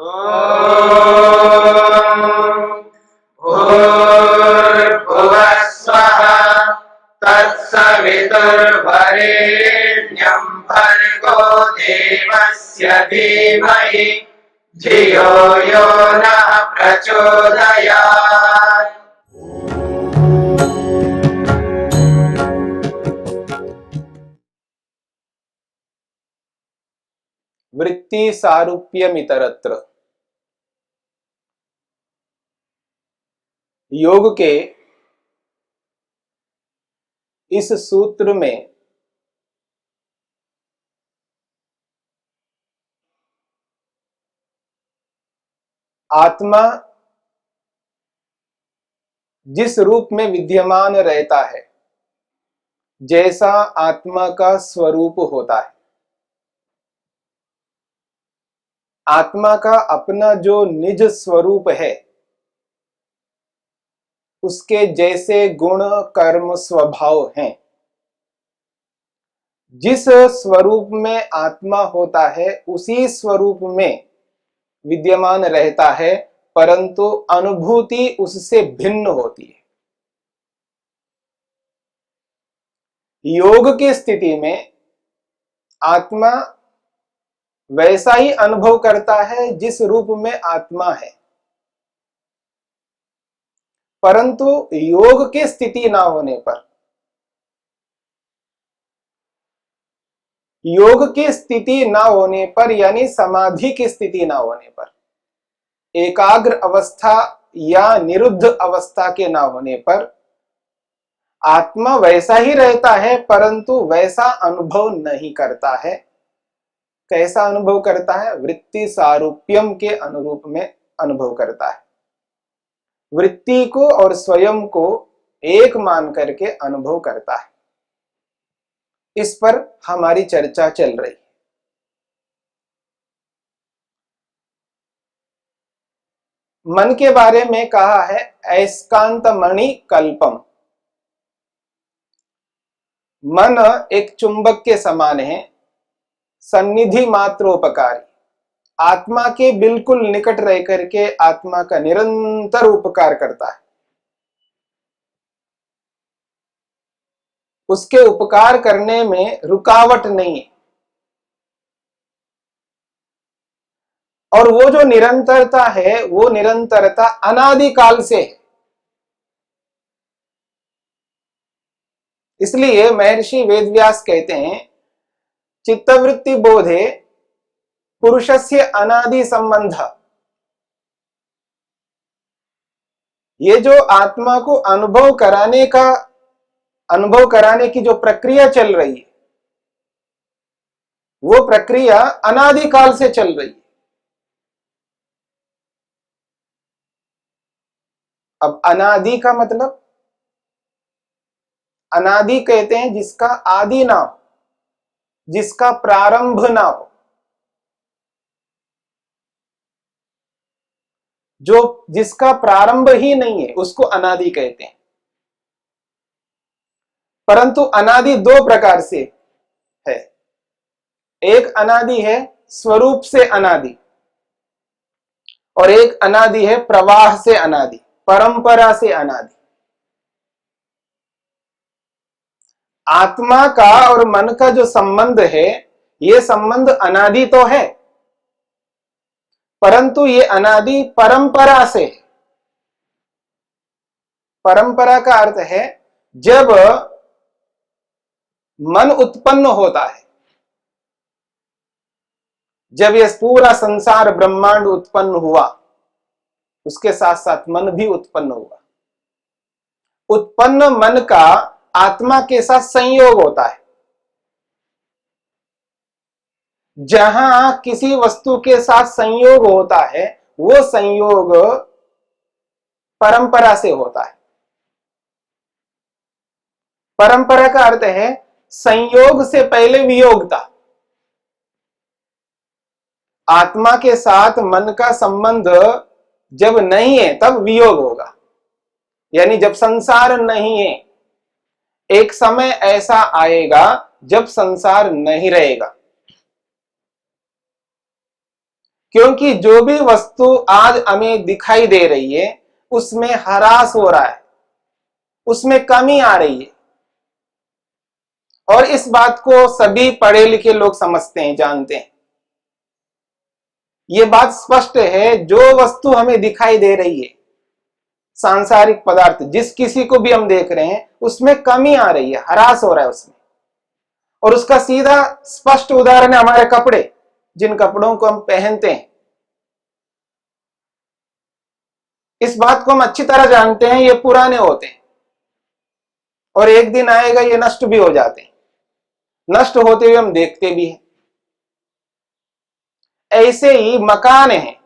भूर्भुवः स्वः तत्सवितुर्वरेण्यं भर्गो देवस्य धीमहि धियो यो नः प्रचोदयात्। वृत्ति सारूप्यमितरत्र। योग के इस सूत्र में आत्मा जिस रूप में विद्यमान रहता है, जैसा आत्मा का स्वरूप होता है, आत्मा का अपना जो निज स्वरूप है, उसके जैसे गुण कर्म स्वभाव हैं, जिस स्वरूप में आत्मा होता है उसी स्वरूप में विद्यमान रहता है, परंतु अनुभूति उससे भिन्न होती है। योग की स्थिति में आत्मा वैसा ही अनुभव करता है जिस रूप में आत्मा है, परंतु योग की स्थिति ना होने पर, योग की स्थिति ना होने पर यानी समाधि की स्थिति ना होने पर, एकाग्र अवस्था या निरुद्ध अवस्था के ना होने पर आत्मा वैसा ही रहता है, परंतु वैसा अनुभव नहीं करता है। कैसा अनुभव करता है? वृत्ति सारूप्यम के अनुरूप में अनुभव करता है। वृत्ति को और स्वयं को एक मान करके अनुभव करता है। इस पर हमारी चर्चा चल रही है। मन के बारे में कहा है अयस्कांत मणि कल्पम। मन एक चुंबक के समान है, सन्निधि मात्रोपकारी, आत्मा के बिल्कुल निकट रह करके आत्मा का निरंतर उपकार करता है। उसके उपकार करने में रुकावट नहीं है। और वो जो निरंतरता है, वो निरंतरता अनादिकाल से है। इसलिए महर्षि वेदव्यास कहते हैं चित्तवृत्ति बोधे पुरुषस्य अनादि संबंध। ये जो आत्मा को अनुभव कराने की जो प्रक्रिया चल रही है, वो प्रक्रिया अनादिकाल से चल रही है। अब अनादि का मतलब, अनादि कहते हैं जिसका आदि ना हो, जिसका प्रारंभ ना हो, जो जिसका प्रारंभ ही नहीं है उसको अनादि कहते हैं। परंतु अनादि दो प्रकार से है। एक अनादि है स्वरूप से अनादि, और एक अनादि है प्रवाह से अनादि, परंपरा से अनादि। आत्मा का और मन का जो संबंध है, ये संबंध अनादि तो है, परंतु ये अनादि परंपरा से है। परंपरा का अर्थ है जब मन उत्पन्न होता है, जब यह पूरा संसार ब्रह्मांड उत्पन्न हुआ, उसके साथ साथ मन भी उत्पन्न हुआ। उत्पन्न मन का आत्मा के साथ संयोग होता है। जहां किसी वस्तु के साथ संयोग होता है, वो संयोग परंपरा से होता है। परंपरा का अर्थ है संयोग से पहले वियोग था। आत्मा के साथ मन का संबंध जब नहीं है तब वियोग होगा, यानी जब संसार नहीं है। एक समय ऐसा आएगा जब संसार नहीं रहेगा। क्योंकि जो भी वस्तु आज हमें दिखाई दे रही है उसमें ह्रास हो रहा है, उसमें कमी आ रही है। और इस बात को सभी पढ़े लिखे लोग समझते हैं, जानते हैं। यह बात स्पष्ट है, जो वस्तु हमें दिखाई दे रही है, सांसारिक पदार्थ जिस किसी को भी हम देख रहे हैं, उसमें कमी आ रही है, ह्रास हो रहा है उसमें। और उसका सीधा स्पष्ट उदाहरण है हमारे कपड़े, जिन कपड़ों को हम पहनते हैं। इस बात को हम अच्छी तरह जानते हैं, ये पुराने होते हैं और एक दिन आएगा ये नष्ट भी हो जाते हैं। नष्ट होते हुए हम देखते भी हैं। ऐसे ही मकान हैं,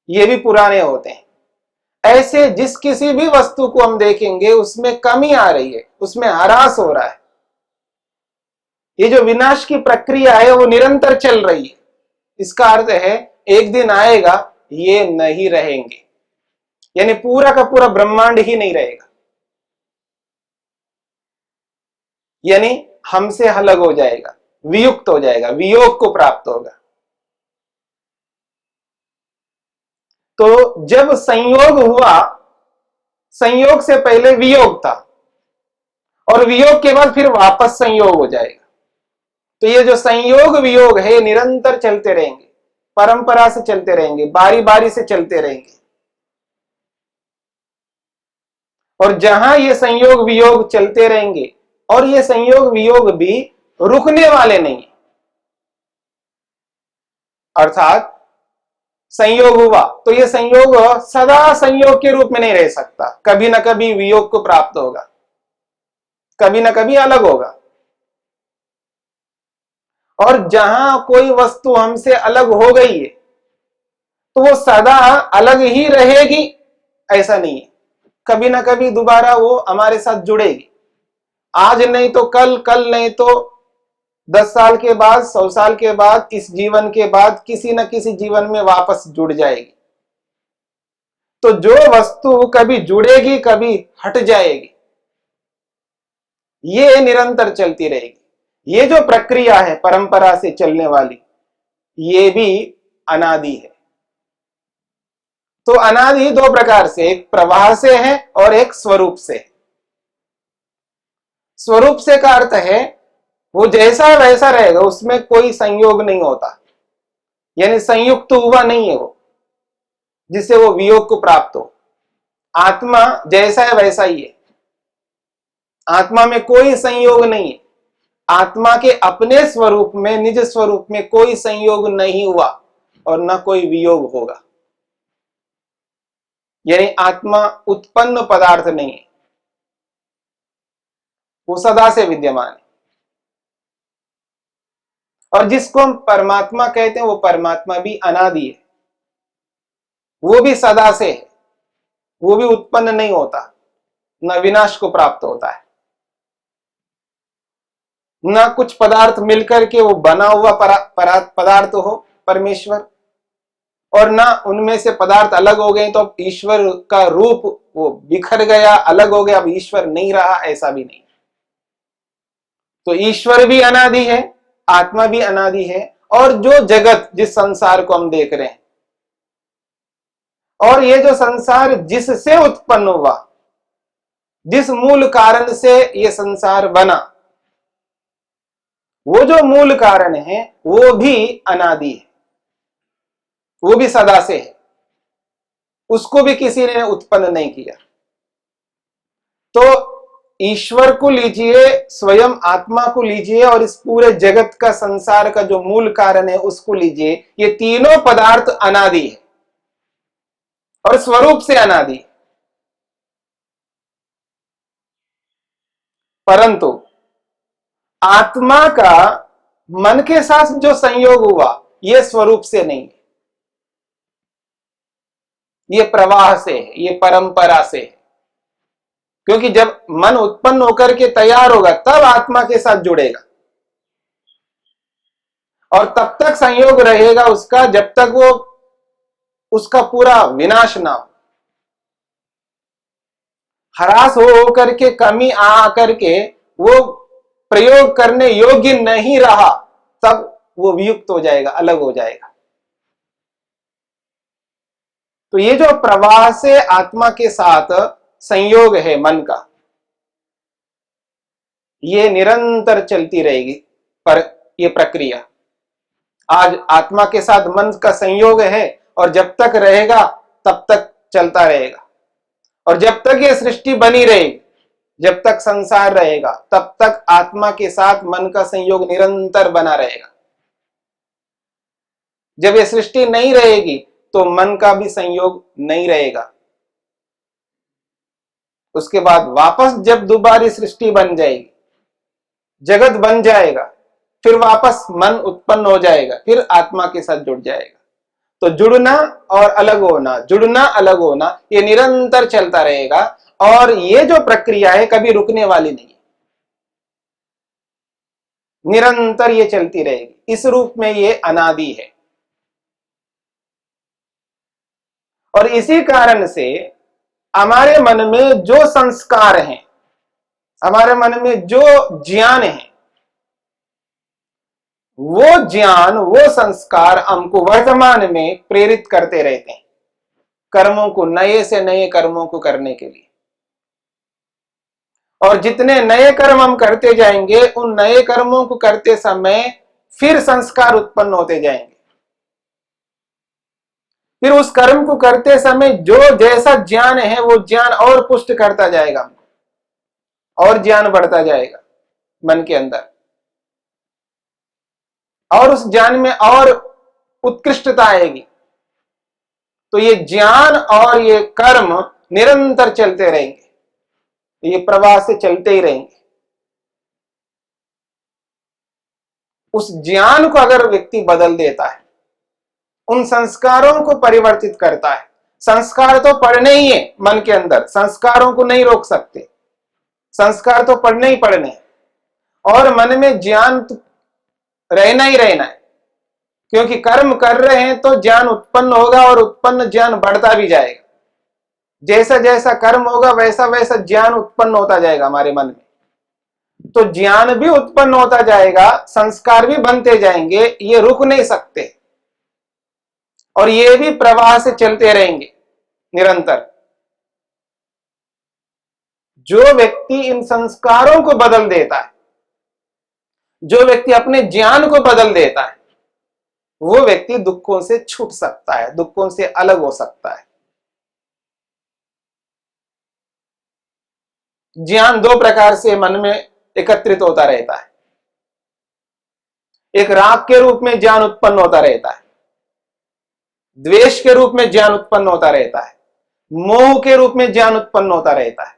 ये भी पुराने होते हैं। ऐसे जिस किसी भी वस्तु को हम देखेंगे उसमें कमी आ रही है, उसमें ह्रास हो रहा है। ये जो विनाश की प्रक्रिया है वो निरंतर चल रही है। इसका अर्थ है एक दिन आएगा ये नहीं रहेंगे, यानी पूरा का पूरा ब्रह्मांड ही नहीं रहेगा, यानी हमसे अलग हो जाएगा, वियुक्त हो जाएगा, वियोग को प्राप्त होगा। तो जब संयोग हुआ, संयोग से पहले वियोग था और वियोग के बाद फिर वापस संयोग हो जाएगा। तो ये जो संयोग वियोग है निरंतर चलते रहेंगे, परंपरा से चलते रहेंगे, बारी बारी से चलते रहेंगे। और जहां ये संयोग वियोग चलते रहेंगे, और ये संयोग वियोग भी रुकने वाले नहीं, अर्थात संयोग हुआ तो ये संयोग सदा संयोग के रूप में नहीं रह सकता, कभी ना कभी वियोग को प्राप्त होगा, कभी ना कभी अलग होगा। और जहां कोई वस्तु हमसे अलग हो गई है तो वो सदा अलग ही रहेगी ऐसा नहीं है, कभी ना कभी दोबारा वो हमारे साथ जुड़ेगी। आज नहीं तो कल, कल नहीं तो 10 साल के बाद, 100 साल के बाद, इस जीवन के बाद किसी न किसी जीवन में वापस जुड़ जाएगी। तो जो वस्तु कभी जुड़ेगी कभी हट जाएगी, ये निरंतर चलती रहेगी। ये जो प्रक्रिया है परंपरा से चलने वाली, ये भी अनादि है। तो अनादि दो प्रकार से, एक प्रवाह से है और एक स्वरूप से। स्वरूप से का अर्थ है वो जैसा वैसा रहेगा, उसमें कोई संयोग नहीं होता, यानी संयुक्त हुआ नहीं है वो जिससे वो वियोग को प्राप्त हो। आत्मा जैसा है वैसा ही है, आत्मा में कोई संयोग नहीं है। आत्मा के अपने स्वरूप में, निज स्वरूप में कोई संयोग नहीं हुआ और न कोई वियोग होगा, यानी आत्मा उत्पन्न पदार्थ नहीं है, वो सदा से विद्यमान है। और जिसको हम परमात्मा कहते हैं वो परमात्मा भी अनादि है, वो भी सदा से है, वो भी उत्पन्न नहीं होता, न विनाश को प्राप्त होता है, न कुछ पदार्थ मिलकर के वो बना हुआ पदार्थ हो परमेश्वर, और ना उनमें से पदार्थ अलग हो गए तो अब ईश्वर का रूप वो बिखर गया, अलग हो गया, अब ईश्वर नहीं रहा, ऐसा भी नहीं। तो ईश्वर भी अनादि है, आत्मा भी अनादि है। और जो जगत, जिस संसार को हम देख रहे हैं, और ये जो संसार जिससे उत्पन्न हुआ, जिस मूल कारण से ये संसार बना, वो जो मूल कारण है वो भी अनादि है, वो भी सदा से है, उसको भी किसी ने उत्पन्न नहीं किया। तो ईश्वर को लीजिए, स्वयं आत्मा को लीजिए, और इस पूरे जगत का, संसार का जो मूल कारण है उसको लीजिए, ये तीनों पदार्थ अनादि है और स्वरूप से अनादि। परंतु आत्मा का मन के साथ जो संयोग हुआ ये स्वरूप से नहीं है, ये प्रवाह से है, ये परंपरा से है। क्योंकि जब मन उत्पन्न होकर के तैयार होगा तब आत्मा के साथ जुड़ेगा, और तब तक संयोग रहेगा उसका जब तक वो उसका पूरा विनाश ना हो। ह्रास हो करके, कमी आ करके वो प्रयोग करने योग्य नहीं रहा, तब वो वियुक्त हो जाएगा, अलग हो जाएगा। तो ये जो प्रवाह से आत्मा के साथ संयोग है मन का, ये निरंतर चलती रहेगी। पर ये प्रक्रिया आज आत्मा के साथ मन का संयोग है, और जब तक रहेगा तब तक चलता रहेगा। और जब तक ये सृष्टि बनी रहेगी, जब तक संसार रहेगा, तब तक आत्मा के साथ मन का संयोग निरंतर बना रहेगा। जब ये सृष्टि नहीं रहेगी तो मन का भी संयोग नहीं रहेगा। उसके बाद वापस जब दोबारा सृष्टि बन जाएगी, जगत बन जाएगा, फिर वापस मन उत्पन्न हो जाएगा, फिर आत्मा के साथ जुड़ जाएगा। तो जुड़ना और अलग होना, जुड़ना अलग होना, ये निरंतर चलता रहेगा। और ये जो प्रक्रिया है कभी रुकने वाली नहीं है, निरंतर ये चलती रहेगी। इस रूप में ये अनादि है। और इसी कारण से हमारे मन में जो संस्कार हैं, हमारे मन में जो ज्ञान है, वो ज्ञान, वो संस्कार हमको वर्तमान में प्रेरित करते रहते हैं कर्मों को, नए से नए कर्मों को करने के लिए। और जितने नए कर्म हम करते जाएंगे, उन नए कर्मों को करते समय फिर संस्कार उत्पन्न होते जाएंगे। फिर उस कर्म को करते समय जो जैसा ज्ञान है, वो ज्ञान और पुष्ट करता जाएगा, और ज्ञान बढ़ता जाएगा मन के अंदर, और उस ज्ञान में और उत्कृष्टता आएगी। तो ये ज्ञान और ये कर्म निरंतर चलते रहेंगे, ये प्रवाह से चलते ही रहेंगे। उस ज्ञान को अगर व्यक्ति बदल देता है, उन संस्कारों को परिवर्तित करता है, संस्कार तो पढ़ने ही है मन के अंदर, संस्कारों को नहीं रोक सकते, संस्कार तो पढ़ने ही पढ़ने हैं। और मन में ज्ञान तो रहना ही रहना है, क्योंकि कर्म कर रहे हैं तो ज्ञान उत्पन्न होगा, और उत्पन्न ज्ञान बढ़ता भी जाएगा। जैसा जैसा कर्म होगा वैसा वैसा ज्ञान उत्पन्न होता जाएगा हमारे मन में। तो ज्ञान भी उत्पन्न होता जाएगा, संस्कार भी बनते जाएंगे, ये रुक नहीं सकते। और ये भी प्रवाह से चलते रहेंगे निरंतर। जो व्यक्ति इन संस्कारों को बदल देता है, जो व्यक्ति अपने ज्ञान को बदल देता है, वो व्यक्ति दुखों से छूट सकता है, दुखों से अलग हो सकता है। ज्ञान दो प्रकार से मन में एकत्रित होता रहता है। एक राग के रूप में ज्ञान उत्पन्न होता रहता है, द्वेष के रूप में ज्ञान उत्पन्न होता रहता है, मोह के रूप में ज्ञान उत्पन्न होता रहता है।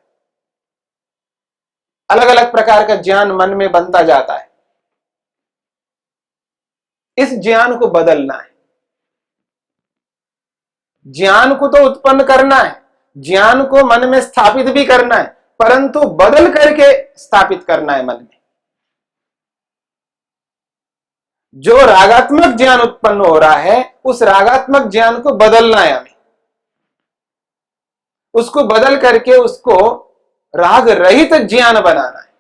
अलग अलग प्रकार का ज्ञान मन में बनता जाता है। इस ज्ञान को बदलना है, ज्ञान को तो उत्पन्न करना है, ज्ञान को मन में स्थापित भी करना है, परंतु बदल करके स्थापित करना है मन में। जो रागात्मक ज्ञान उत्पन्न हो रहा है, उस रागात्मक ज्ञान को बदलना है हमें। उसको बदल करके उसको राग रहित ज्ञान बनाना है,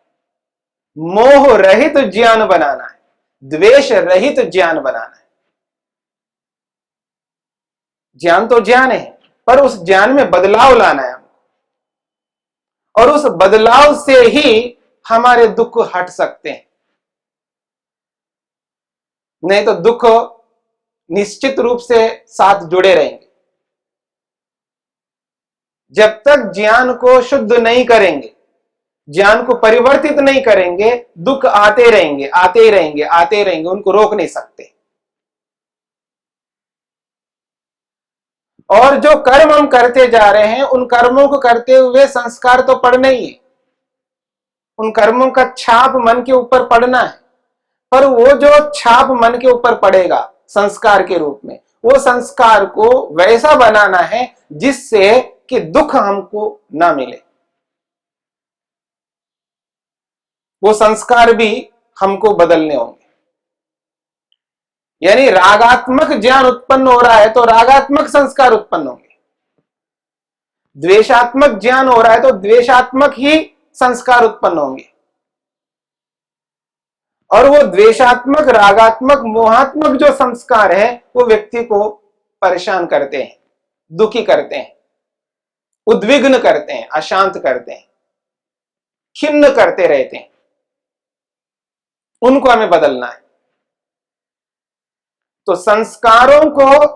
मोह रहित ज्ञान बनाना है, द्वेष रहित ज्ञान बनाना है। ज्ञान तो ज्ञान है, पर उस ज्ञान में बदलाव लाना है, और उस बदलाव से ही हमारे दुख हट सकते हैं। नहीं तो दुख निश्चित रूप से साथ जुड़े रहेंगे। जब तक ज्ञान को शुद्ध नहीं करेंगे, ज्ञान को परिवर्तित नहीं करेंगे, दुख आते रहेंगे, आते ही रहेंगे, आते ही रहेंगे, उनको रोक नहीं सकते। और जो कर्म हम करते जा रहे हैं, उन कर्मों को करते हुए संस्कार तो पड़ना ही है, उन कर्मों का छाप मन के ऊपर पड़ना है। पर वो जो छाप मन के ऊपर पड़ेगा संस्कार के रूप में, वो संस्कार को वैसा बनाना है जिससे कि दुख हमको ना मिले। वो संस्कार भी हमको बदलने होंगे। यानी रागात्मक ज्ञान उत्पन्न हो रहा है तो रागात्मक संस्कार उत्पन्न होंगे, द्वेषात्मक ज्ञान हो रहा है तो द्वेषात्मक ही संस्कार उत्पन्न होंगे। और वो द्वेषात्मक, रागात्मक, मोहात्मक जो संस्कार है वो व्यक्ति को परेशान करते हैं, दुखी करते हैं, उद्विग्न करते हैं, अशांत करते हैं, खिन्न करते रहते हैं। उनको हमें बदलना है। तो संस्कारों को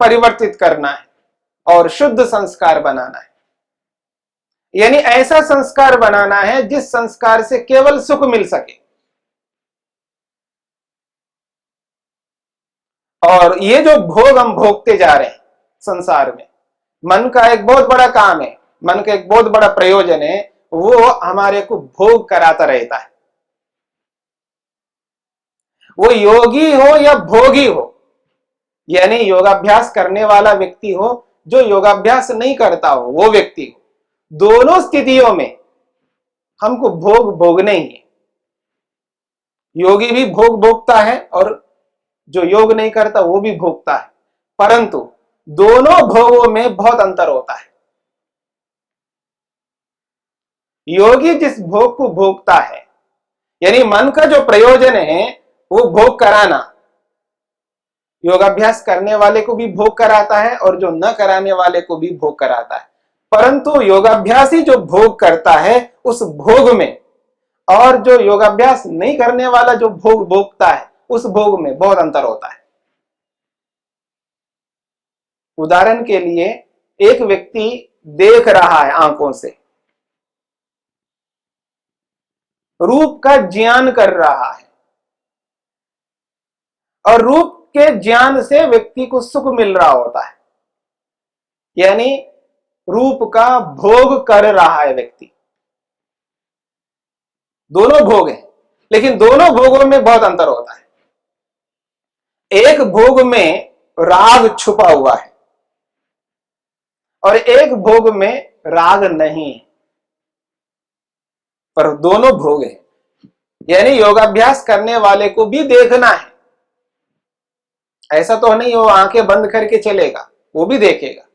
परिवर्तित करना है और शुद्ध संस्कार बनाना है। यानी ऐसा संस्कार बनाना है जिस संस्कार से केवल सुख मिल सके। और ये जो भोग हम भोगते जा रहे हैं संसार में, मन का एक बहुत बड़ा काम है, मन का एक बहुत बड़ा प्रयोजन है, वो हमारे को भोग कराता रहता है। वो योगी हो या भोगी हो, यानी योगाभ्यास करने वाला व्यक्ति हो, जो योगाभ्यास नहीं करता हो वो व्यक्ति हो, दोनों स्थितियों में हमको भोग भोगने ही है। योगी भी भोग भोगता है और जो योग नहीं करता वो भी भोगता है, परंतु दोनों भोगों में बहुत अंतर होता है। योगी जिस भोग को भोगता है, यानी मन का जो प्रयोजन है वो भोग कराना, योगाभ्यास करने वाले को भी भोग कराता है और जो न कराने वाले को भी भोग कराता है। परंतु योगाभ्यासी जो भोग करता है उस भोग में और जो योगाभ्यास नहीं करने वाला जो भोग भोगता है उस भोग में बहुत अंतर होता है। उदाहरण के लिए, एक व्यक्ति देख रहा है आंखों से, रूप का ज्ञान कर रहा है और रूप के ज्ञान से व्यक्ति को सुख मिल रहा होता है, यानी रूप का भोग कर रहा है व्यक्ति। दोनों भोग हैं, लेकिन दोनों भोगों में बहुत अंतर होता है। एक भोग में राग छुपा हुआ है और एक भोग में राग नहीं है, पर दोनों भोग हैं। यानी योगाभ्यास करने वाले को भी देखना है, ऐसा तो नहीं वो आंखें बंद करके चलेगा, वो भी देखेगा,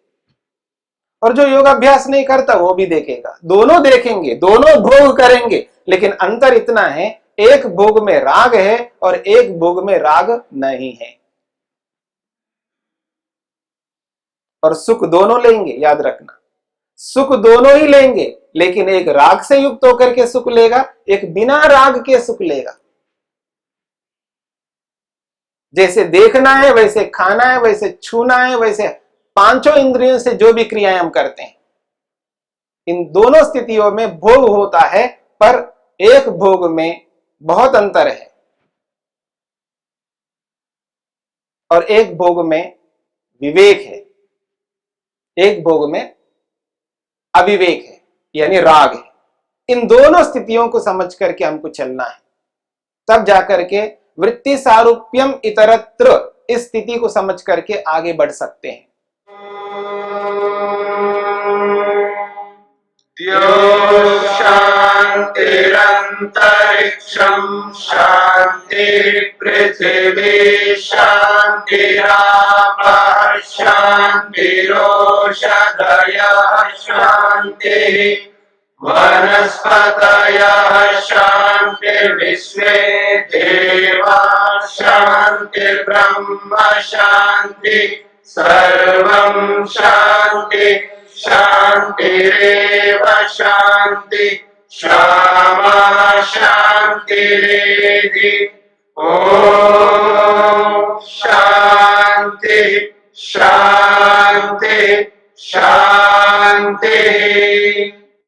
और जो योगाभ्यास नहीं करता वो भी देखेगा। दोनों देखेंगे, दोनों भोग करेंगे, लेकिन अंतर इतना है, एक भोग में राग है और एक भोग में राग नहीं है। और सुख दोनों लेंगे, याद रखना, सुख दोनों ही लेंगे, लेकिन एक राग से युक्त होकर के सुख लेगा, एक बिना राग के सुख लेगा। जैसे देखना है, वैसे खाना है, वैसे छूना है, वैसे पांचों इंद्रियों से जो भी क्रियाएं हम करते हैं, इन दोनों स्थितियों में भोग होता है, पर एक भोग में बहुत अंतर है और एक भोग में विवेक है, एक भोग में अविवेक है, यानी राग है। इन दोनों स्थितियों को समझ करके हमको चलना है, तब जाकर के वृत्ति सारूप्यम इतरत्र इस स्थिति को समझ करके आगे बढ़ सकते हैं। शांतिरंतरिक्षं शांति पृथिवी शांतिरापः शांतिरोषधयः शांतिः वनस्पतयः शांतिर्विश्वे देवाः शांतिर्ब्रह्म शांति सर्वं शांति शांतिरेव शांति क्षमा शांतिरेधि। ओम शांति शांति शांति।